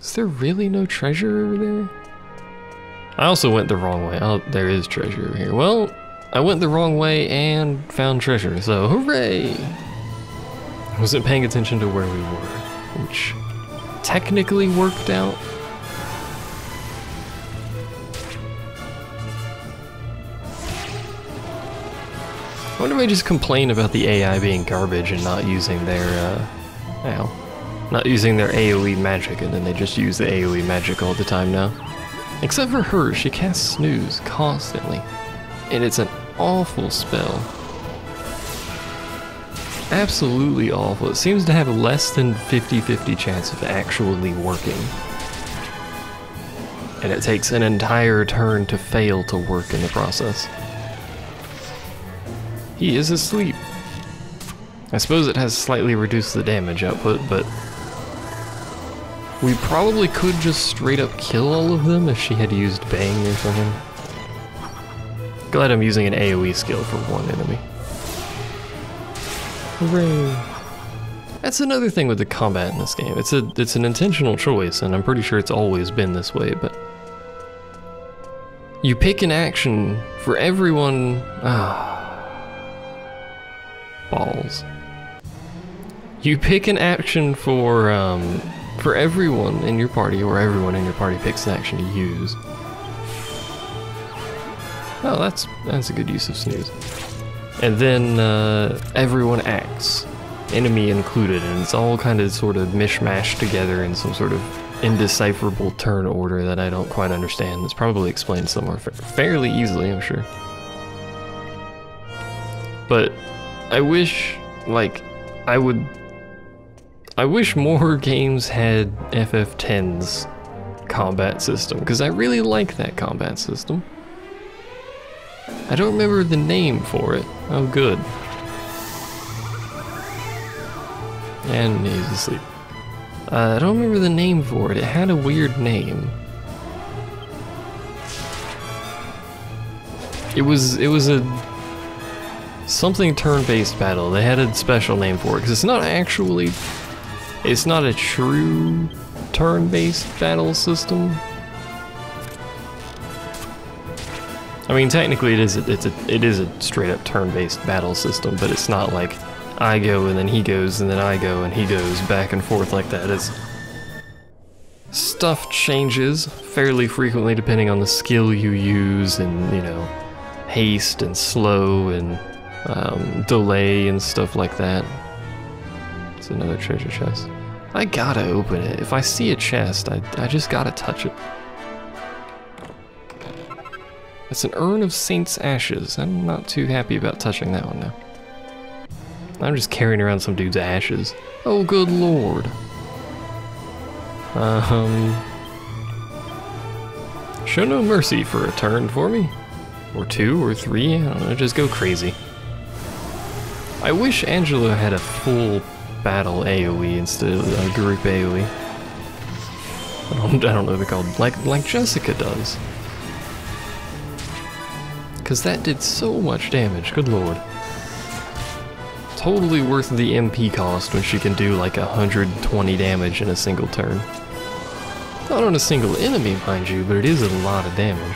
Is there really no treasure over there? I also went the wrong way. Oh, there is treasure over here. Well, I went the wrong way and found treasure, so hooray! I wasn't paying attention to where we were, which technically worked out. I wonder if I just complain about the AI being garbage and not using their, not using their AoE magic, and then they just use the AoE magic all the time now. Except for her, she casts Snooze constantly, and it's an awful spell. Absolutely awful. It seems to have less than 50-50 chance of actually working. And it takes an entire turn to fail to work in the process. He is asleep. I suppose it has slightly reduced the damage output, but we probably could just straight up kill all of them if she had used Bang or something. Glad I'm using an AoE skill for one enemy. Hooray! That's another thing with the combat in this game. It's an intentional choice, and I'm pretty sure it's always been this way, but you pick an action for everyone. Balls. You pick an action for everyone in your party, or everyone in your party picks an action to use. Oh, that's a good use of Snooze. And then everyone acts, enemy included, and it's all kind of sort of mishmashed together in some sort of indecipherable turn order that I don't quite understand. It's probably explained somewhere fairly easily, I'm sure. But I wish, like, I wish more games had FF10's combat system, because I really like that combat system. I don't remember the name for it. Oh, good. And he's asleep. I don't remember the name for it. It had a weird name. It was a something turn-based battle. They had a special name for it, because it's not a true turn-based battle system. I mean, technically it is a straight-up turn-based battle system, but it's not like I go and then he goes and then I go and he goes back and forth like that. It's stuff changes fairly frequently depending on the skill you use, and you know, haste and slow and delay and stuff like that. It's another treasure chest. I gotta open it. If I see a chest, I just gotta touch it. It's an urn of Saint's ashes. I'm not too happy about touching that one now. I'm just carrying around some dude's ashes. Oh, good lord. Show no mercy for a turn for me. Or 2 or 3, I don't know, just go crazy. I wish Angela had a full battle AoE instead of a group AoE. I don't know what they're called, like Jessica does. Because that did so much damage, good lord. Totally worth the MP cost when she can do like 120 damage in a single turn. Not on a single enemy, mind you, but it is a lot of damage.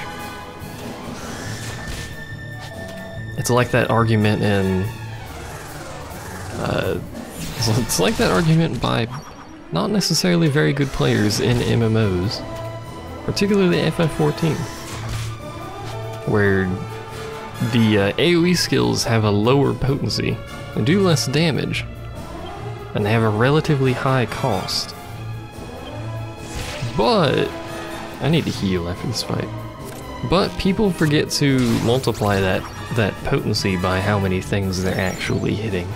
It's like that argument in... it's like that argument by not necessarily very good players in MMOs, particularly FF14, where the AoE skills have a lower potency and do less damage, and they have a relatively high cost. But I need to heal after this fight. But people forget to multiply that potency by how many things they're actually hitting.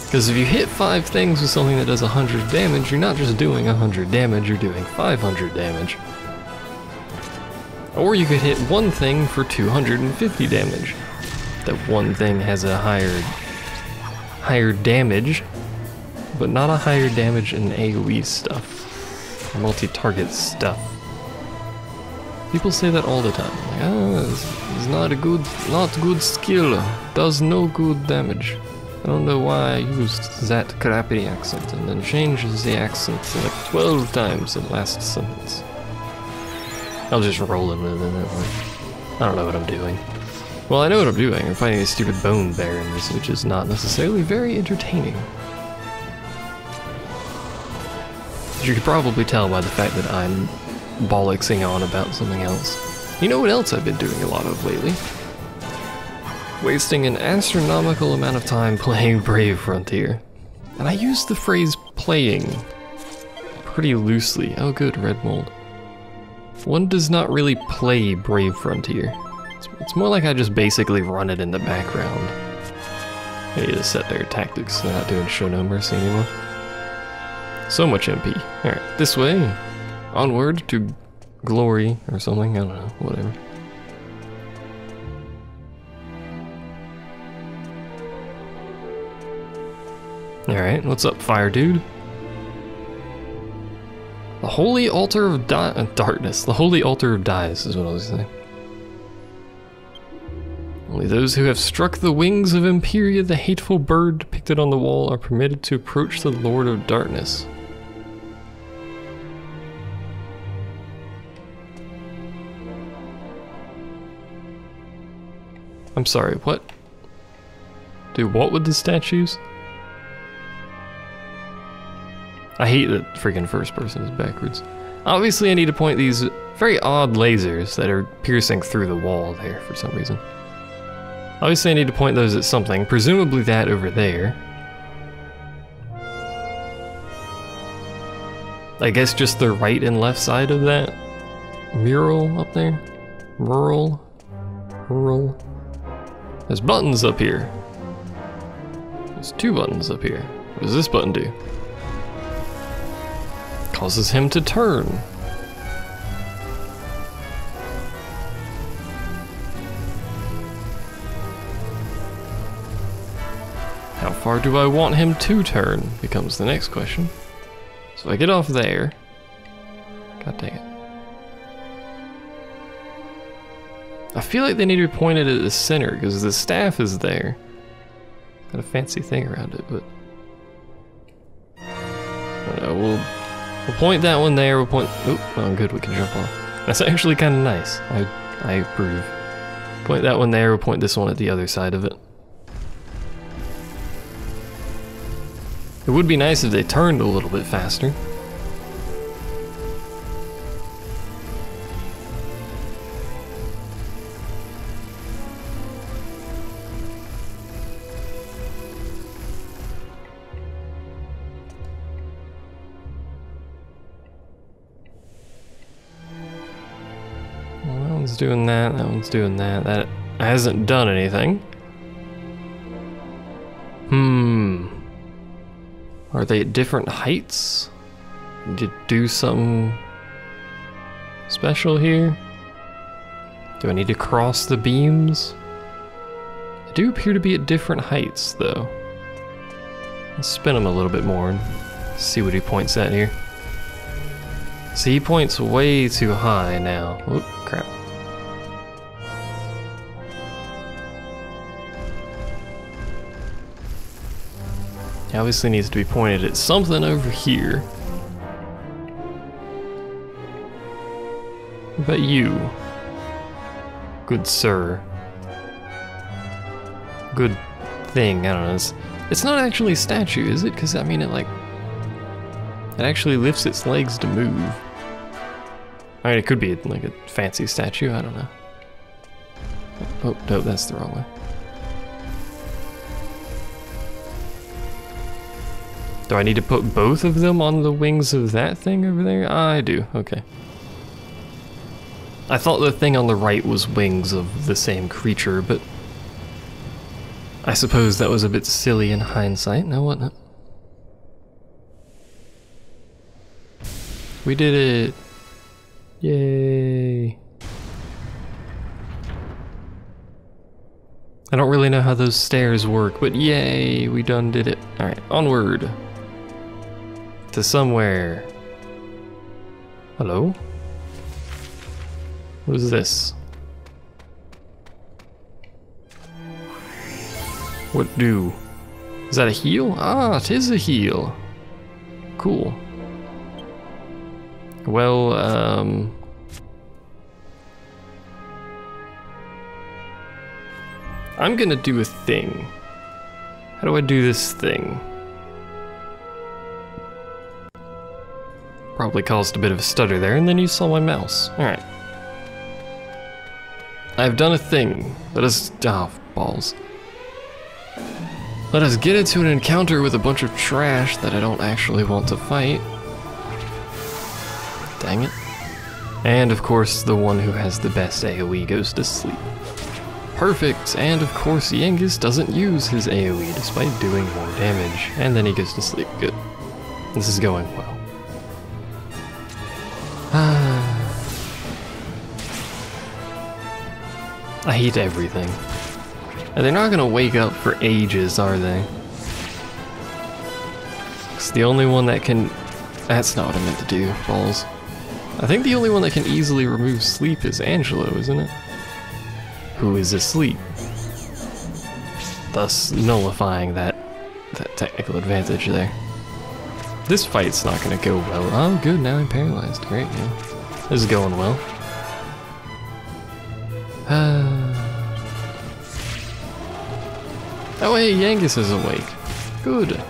Because if you hit 5 things with something that does 100 damage, you're not just doing 100 damage, you're doing 500 damage. Or you could hit one thing for 250 damage. That one thing has a higher damage, but not a higher damage in AoE stuff, or multi-target stuff. People say that all the time. Like, it's not good skill, does no good damage. I don't know why I used that crappy accent and then changes the accent like 12 times in the last sentence. I'll just roll in with it that way. I don't know what I'm doing. Well, I know what I'm doing. I'm fighting a stupid bone barons, which is not necessarily very entertaining. As you could probably tell by the fact that I'm bollocksing on about something else. You know what else I've been doing a lot of lately? Wasting an astronomical amount of time playing Brave Frontier. And I use the phrase playing pretty loosely. Oh good, red mold. One does not really play Brave Frontier. It's more like I just basically run it in the background. I need to set their tactics so they're not doing show no mercy anymore. So much MP. Alright, this way. Onward to glory or something, I don't know, whatever. Alright, what's up, fire dude? The Holy Altar of Darkness. The Holy Altar of Dies is what I was saying. Only those who have struck the wings of Imperia, the hateful bird depicted on the wall, are permitted to approach the Lord of Darkness. I'm sorry, what? Do what with the statues? I hate that freaking first person is backwards. Obviously I need to point these very odd lasers that are piercing through the wall there for some reason. Obviously I need to point those at something, presumably that over there. I guess just the right and left side of that mural up there. Rural. There's buttons up here. There's 2 buttons up here. What does this button do? Causes him to turn. How far do I want him to turn? Becomes the next question. So I get off there. God dang it. I feel like they need to be pointed at the center because the staff is there. Got a fancy thing around it, but I don't know, we'll point that one there, we'll point, oh good, we can jump off. That's actually kind of nice, I approve. Point that one there, we'll point this one at the other side of it. It would be nice if they turned a little bit faster. Doing that one's doing that. That hasn't done anything. Are they at different heights? Did you do something special here? Do I need to cross the beams? They do appear to be at different heights, though. Let's spin them a little bit more and see what he points at here. See, he points way too high now. Oh, crap. He obviously needs to be pointed at something over here. What about you? Good sir. Good thing, I don't know. It's not actually a statue, is it? Because, I mean, it actually lifts its legs to move. I mean, it could be like a fancy statue, I don't know. Oh, no, that's the wrong way. Do I need to put both of them on the wings of that thing over there? I do, okay. I thought the thing on the right was wings of the same creature, but I suppose that was a bit silly in hindsight. Now what? We did it! Yay! I don't really know how those stairs work, but yay, we done did it. Alright, onward. To somewhere. Hello? What is this? What do? Is that a heal? Ah, it is a heal. Cool. Well, I'm gonna do a thing. How do I do this thing? Probably caused a bit of a stutter there, and then you saw my mouse. Alright. I've done a thing. Let us... oh, balls. Let us get into an encounter with a bunch of trash that I don't actually want to fight. Dang it. And of course, the one who has the best AoE goes to sleep. Perfect! And of course, Dhoulmagus doesn't use his AoE despite doing more damage. And then he goes to sleep. Good. This is going well. I hate everything. And they're not gonna wake up for ages, are they? It's the only one that can... That's not what I meant to do, balls. I think the only one that can easily remove sleep is Angelo, isn't it? Who is asleep. Thus nullifying that technical advantage there. This fight's not gonna go well. Oh, good, now I'm paralyzed. Great, yeah. This is going well. Oh, hey, Dhoulmagus is awake. Good.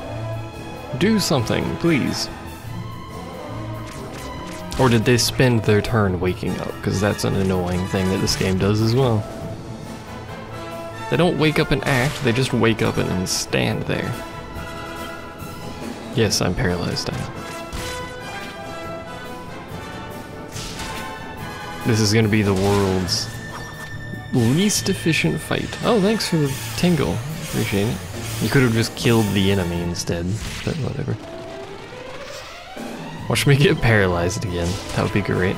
Do something, please. Or did they spend their turn waking up? Because that's an annoying thing that this game does as well. They don't wake up and act, they just wake up and then stand there. Yes, I'm paralyzed now. This is gonna be the world's least efficient fight. Oh, thanks for the tingle. Appreciate it. You could have just killed the enemy instead, but whatever. Watch me get paralyzed again. That would be great.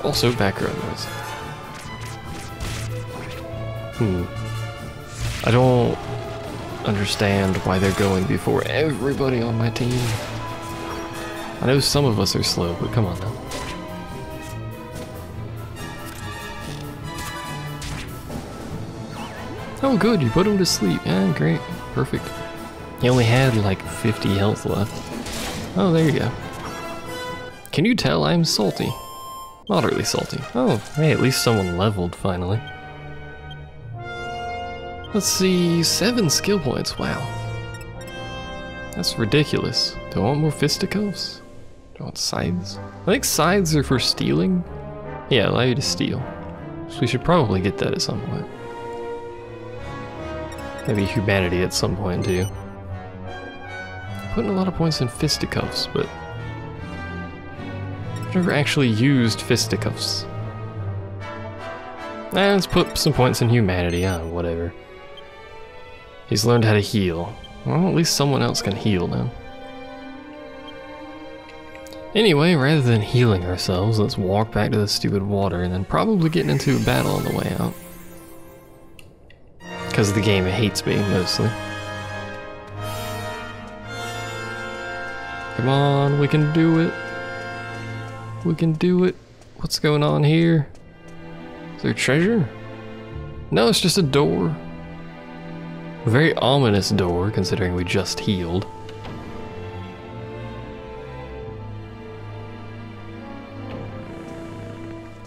Also, background noise. I don't understand why they're going before everybody on my team. I know some of us are slow, but come on now. Oh good, you put him to sleep. Yeah, great. Perfect. He only had like 50 health left. Oh, there you go. Can you tell I'm salty? Moderately salty. Oh, hey, at least someone leveled finally. Let's see, 7 skill points, wow. That's ridiculous. Do I want more fisticuffs? Do I want scythes? I think scythes are for stealing. Yeah, allow you to steal. So we should probably get that at some point. Maybe humanity at some point too. Putting a lot of points in fisticuffs, but I've never actually used fisticuffs. Let's put some points in humanity, whatever. He's learned how to heal. Well, at least someone else can heal now. Anyway, rather than healing ourselves, let's walk back to the stupid water and then probably get into a battle on the way out. Because the game hates me, mostly. Come on, we can do it. We can do it. What's going on here? Is there treasure? No, it's just a door. A very ominous door, considering we just healed.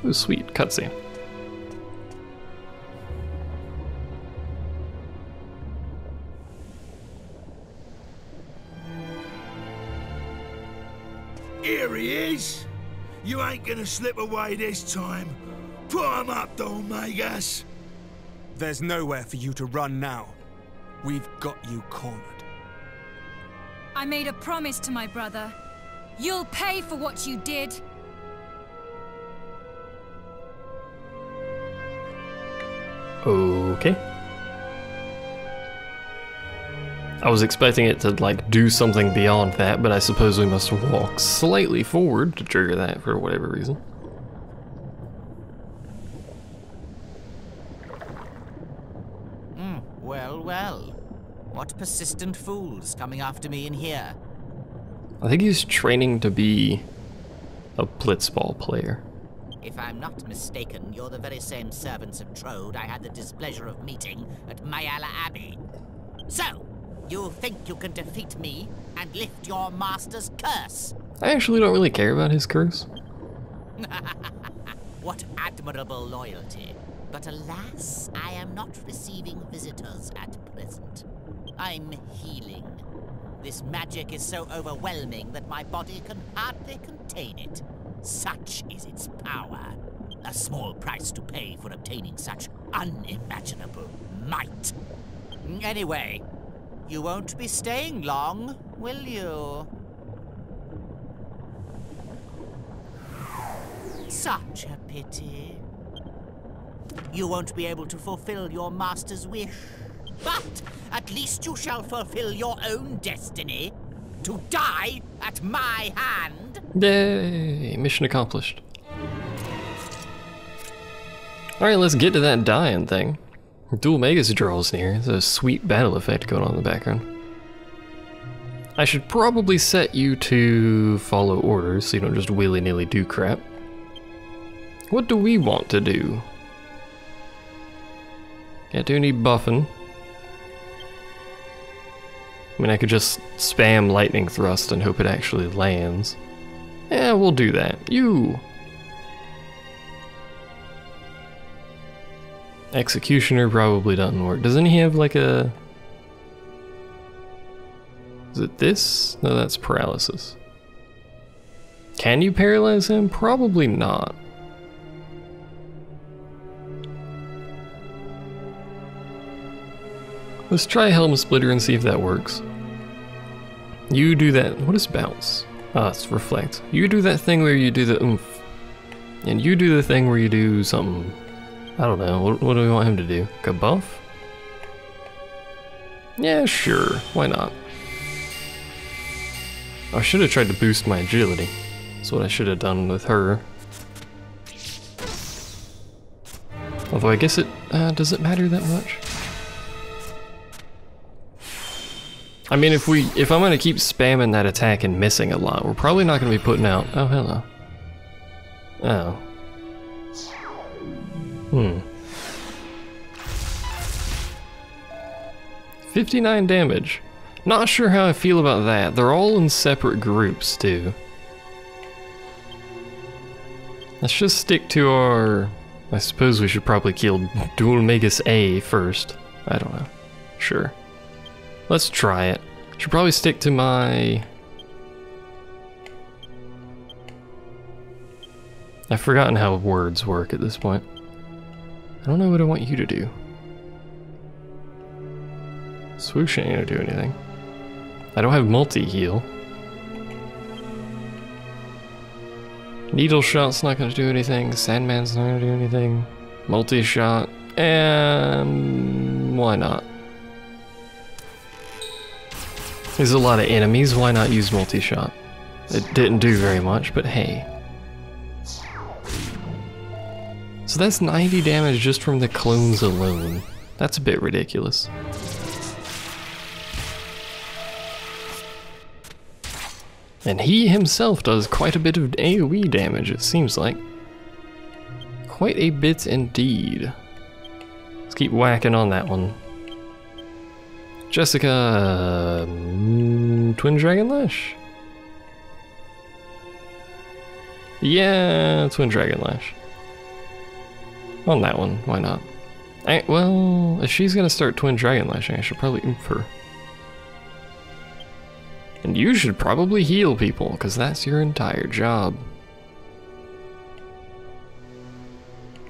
Ooh, sweet, cutscene. Here he is! You ain't gonna slip away this time. Put him up, Dhoulmagus! There's nowhere for you to run now. We've got you cornered. I made a promise to my brother. You'll pay for what you did. Okay. I was expecting it to, like, do something beyond that, but I suppose we must walk slightly forward to trigger that for whatever reason. Well. What persistent fools coming after me in here? I think he's training to be a blitzball player. If I'm not mistaken, you're the very same servants of Trode I had the displeasure of meeting at Mayala Abbey. So, you think you can defeat me and lift your master's curse? I actually don't really care about his curse. What admirable loyalty. But alas, I am not receiving visitors at present. I'm healing. This magic is so overwhelming that my body can hardly contain it. Such is its power. A small price to pay for obtaining such unimaginable might. Anyway, you won't be staying long, will you? Such a pity. You won't be able to fulfill your master's wish. But at least you shall fulfill your own destiny. To die at my hand. Yay! Mission accomplished. Alright, let's get to that dying thing. Dhoulmagus draws near. There's a sweet battle effect going on in the background. I should probably set you to follow orders so you don't just willy-nilly do crap. What do we want to do? Can't do any buffing. I mean, I could just spam lightning thrust and hope it actually lands. Yeah, we'll do that. You! Executioner probably doesn't work. Doesn't he have like a... Is it this? No, that's paralysis. Can you paralyze him? Probably not. Let's try Helm Splitter and see if that works. You do that. What is bounce? Ah, it's reflect. You do that thing where you do the oomph. And you do the thing where you do something. I don't know. What do we want him to do? Like a buff? Yeah, sure. Why not? I should have tried to boost my agility. That's what I should have done with her. Although I guess it does it matter that much? I mean, if I'm gonna keep spamming that attack and missing a lot, we're probably not gonna be putting out. Oh, hello. Oh. 59 damage. Not sure how I feel about that. They're all in separate groups too. Let's just stick to our... I suppose we should probably kill Dhoulmagus A first. I don't know. Sure. Let's try it. Should probably stick to my... I've forgotten how words work at this point. I don't know what I want you to do. Swoosh ain't gonna do anything. I don't have multi-heal. Needle shot's not gonna do anything. Sandman's not gonna do anything. Multi-shot. And... why not? There's a lot of enemies, why not use multi-shot? It didn't do very much, but hey. So that's 90 damage just from the clones alone. That's a bit ridiculous. And he himself does quite a bit of AoE damage, it seems like. Quite a bit indeed. Let's keep whacking on that one. Jessica... Twin Dragon Lash? Yeah, Twin Dragon Lash. On that one, why not? Well, if she's gonna start Twin Dragon Lashing, I should probably oomph her. And you should probably heal people, because that's your entire job.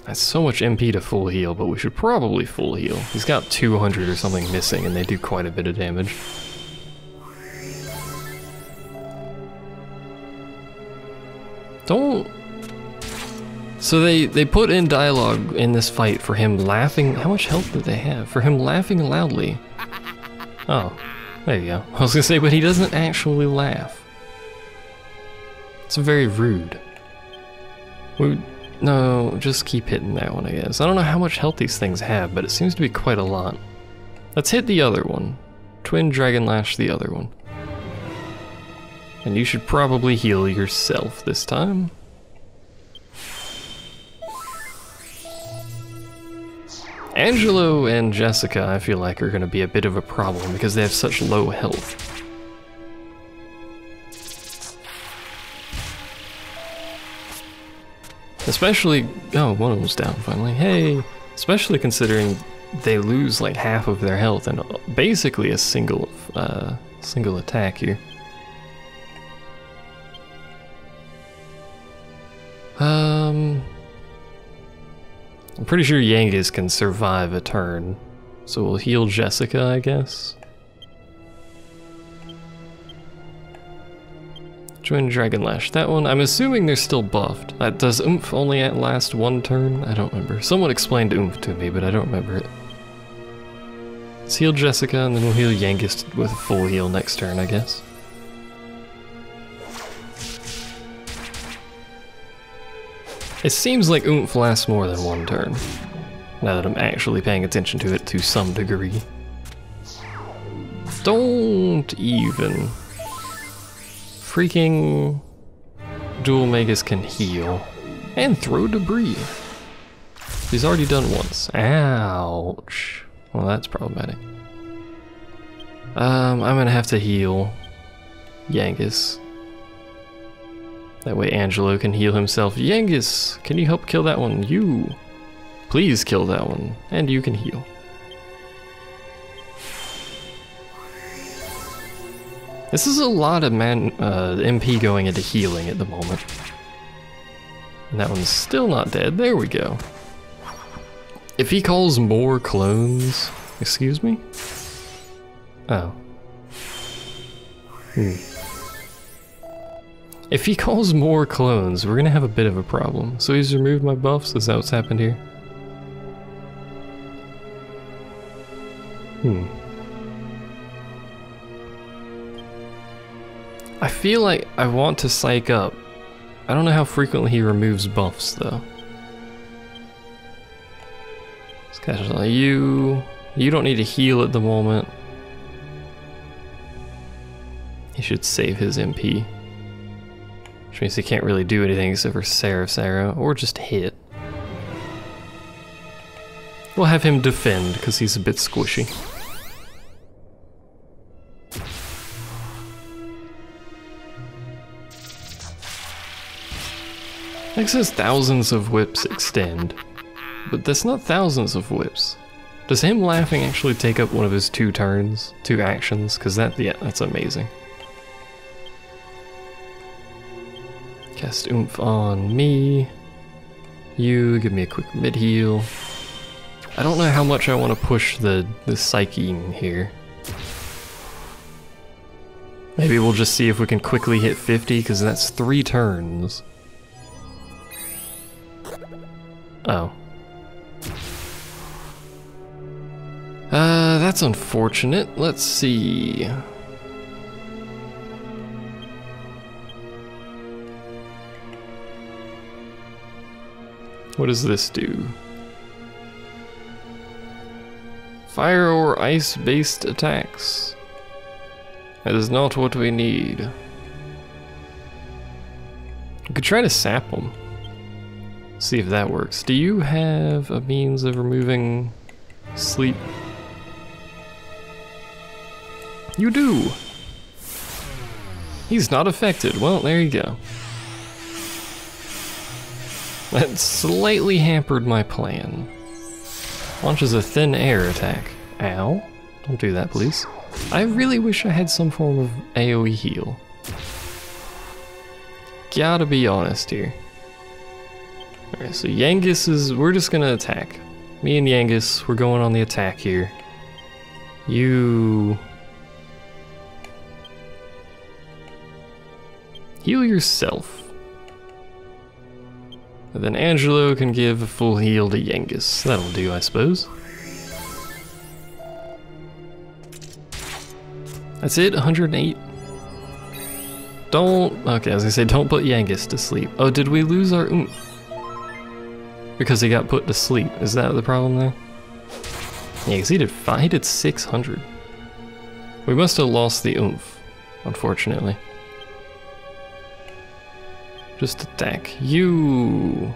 That's so much MP to full heal, but we should probably full heal. He's got 200 or something missing, and they do quite a bit of damage. Don't... So they put in dialogue in this fight for him laughing... How much health did they have? For him laughing loudly. Oh, there you go. I was gonna say, but he doesn't actually laugh. It's very rude. No, just keep hitting that one, I guess. I don't know how much health these things have, but it seems to be quite a lot. Let's hit the other one. Twin Dragon Lash the other one. And you should probably heal yourself this time. Angelo and Jessica, I feel like, are going to be a bit of a problem because they have such low health. Especially, oh, one of them's down finally. Hey, especially considering they lose like half of their health and basically a single attack here. I'm pretty sure Yangus can survive a turn, so we'll heal Jessica, I guess. Join Dragon Lash. That one, I'm assuming they're still buffed. Does Oomph only last one turn? I don't remember. Someone explained Oomph to me, but I don't remember it. Let's heal Jessica, and then we'll heal Yangus with a full heal next turn, I guess. It seems like Oomph lasts more than one turn, now that I'm actually paying attention to it to some degree. Don't even. Freaking Dhoulmagus can heal and throw debris. He's already done once. Ouch. Well, that's problematic. I'm gonna have to heal Yangus. That way Angelo can heal himself. Yangus, can you help kill that one? You. Please kill that one. And you can heal. This is a lot of MP going into healing at the moment. And that one's still not dead. There we go. If he calls more clones... Excuse me? Oh. If he calls more clones, we're gonna have a bit of a problem. So he's removed my buffs? Is that what's happened here? I feel like I want to psych up. I don't know how frequently he removes buffs though. This guy's like, you don't need to heal at the moment. He should save his MP. Which means he can't really do anything except for Sarah or just hit. We'll have him defend because he's a bit squishy. It says thousands of whips extend, but that's not thousands of whips. Does him laughing actually take up one of his 2 turns, 2 actions? Because that's amazing. Cast Oomph on me. You, give me a quick mid heal. I don't know how much I want to push the psyching here. Maybe we'll just see if we can quickly hit 50, because that's 3 turns. Oh. That's unfortunate. Let's see. What does this do? Fire or ice-based attacks. That is not what we need. We could try to sap them. See if that works. Do you have a means of removing sleep? You do! He's not affected. Well, there you go. That slightly hampered my plan. Launches a thin air attack. Ow. Don't do that, please. I really wish I had some form of AoE heal. Gotta be honest here. Alright, so Yangus is... We're just gonna attack. Me and Yangus, we're going on the attack here. You... heal yourself. And then Angelo can give a full heal to Yangus. That'll do, I suppose. That's it, 108. Don't... Okay, I was gonna say, don't put Yangus to sleep. Oh, did we lose our oomph? Because he got put to sleep. Is that the problem there? Yeah, because he did 600. We must have lost the oomph, unfortunately. Just attack. You...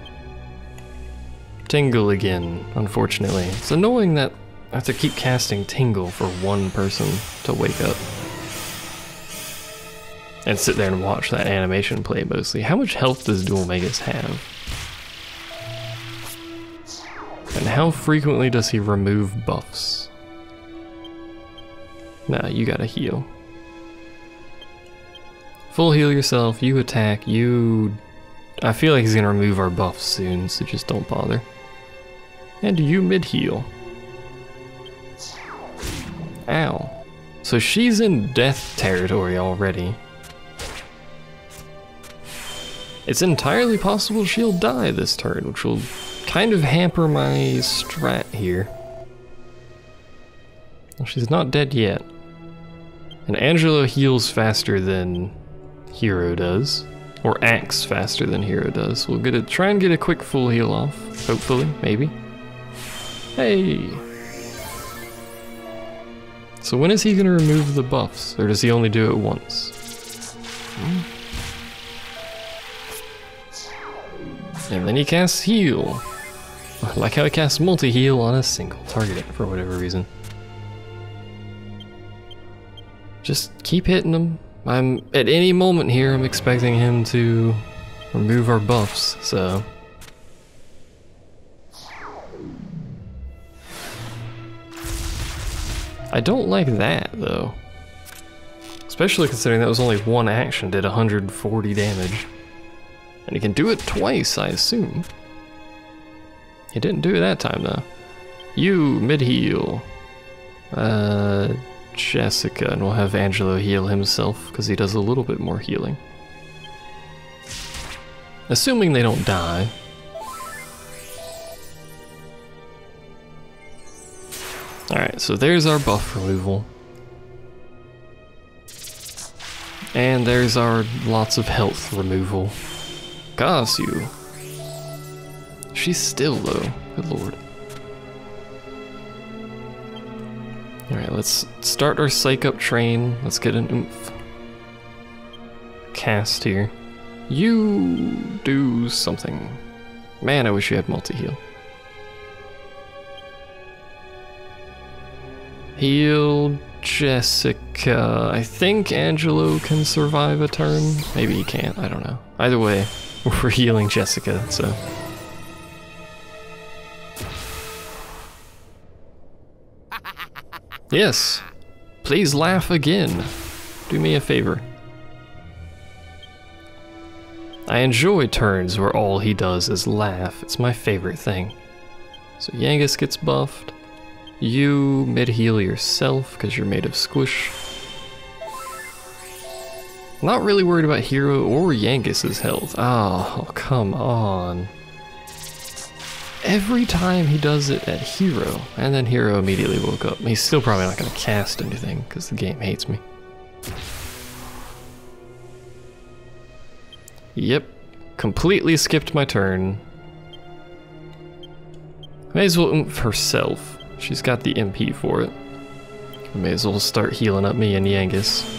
Tingle again, unfortunately. It's annoying that I have to keep casting Tingle for one person to wake up. And sit there and watch that animation play mostly. How much health does Dhoulmagus have? And how frequently does he remove buffs? Nah, you gotta heal. Full heal yourself, you attack, you... I feel like he's gonna remove our buffs soon, so just don't bother. And you mid-heal. Ow. So she's in death territory already. It's entirely possible she'll die this turn, which will kind of hamper my strat here. Well, she's not dead yet. And Angelo heals faster than Hero does. Or acts faster than Hero does. We'll try and get a quick full heal off. Hopefully, maybe. Hey! So when is he gonna remove the buffs? Or does he only do it once? And then he casts heal. I like how he casts multi-heal on a single target for whatever reason. Just keep hitting him. At any moment here, I'm expecting him to remove our buffs, so. I don't like that, though. Especially considering that was only one action, did 140 damage. And he can do it twice, I assume. He didn't do it that time, though. You, mid-heal. Jessica, and we'll have Angelo heal himself, because he does a little bit more healing. Assuming they don't die. Alright, so there's our buff removal. And there's our lots of health removal. Gasu. She's still low, good lord. Alright, let's start our psych up train. Let's get an oomph cast here. You do something. Man, I wish you had multi-heal. Heal Jessica. I think Angelo can survive a turn. Maybe he can't, I don't know. Either way, we're healing Jessica, so. Yes, please laugh again. Do me a favor. I enjoy turns where all he does is laugh. It's my favorite thing. So Yangus gets buffed. You mid-heal yourself because you're made of squish. Not really worried about Hero or Yangus's health. Oh, come on. Every time he does it at Hero, and then Hero immediately woke up. He's still probably not going to cast anything, because the game hates me. Yep, completely skipped my turn. May as well oomph herself. She's got the MP for it. May as well start healing up me and Yangus.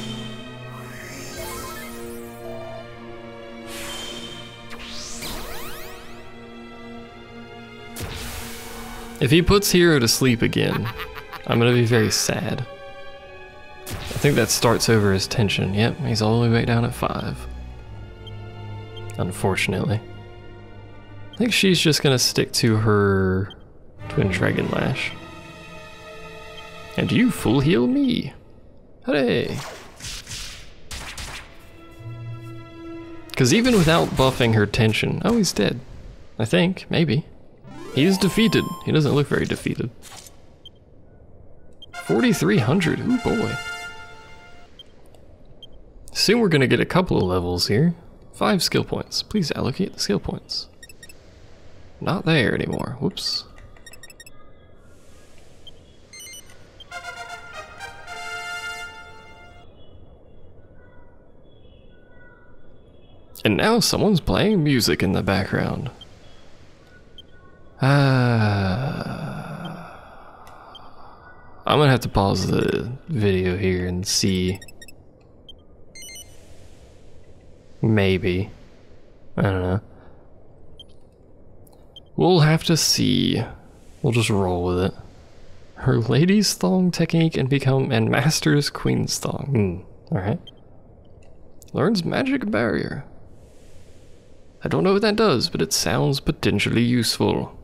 If he puts Hero to sleep again, I'm gonna be very sad. I think that starts over his tension. Yep, he's all the way back down at 5. Unfortunately. I think she's just gonna stick to her Twin Dragon Lash. And you full heal me. Hooray! Because even without buffing her tension, oh, he's dead. I think, maybe. He's defeated. He doesn't look very defeated. 4,300, ooh boy. Soon we're gonna get a couple of levels here. 5 skill points. Please allocate the skill points. Not there anymore, whoops. And now someone's playing music in the background. I'm gonna have to pause the video here and see. Maybe. I don't know. We'll have to see. We'll just roll with it. Her lady's thong technique and masters queen's thong. Alright. Learns magic barrier. I don't know what that does, but it sounds potentially useful.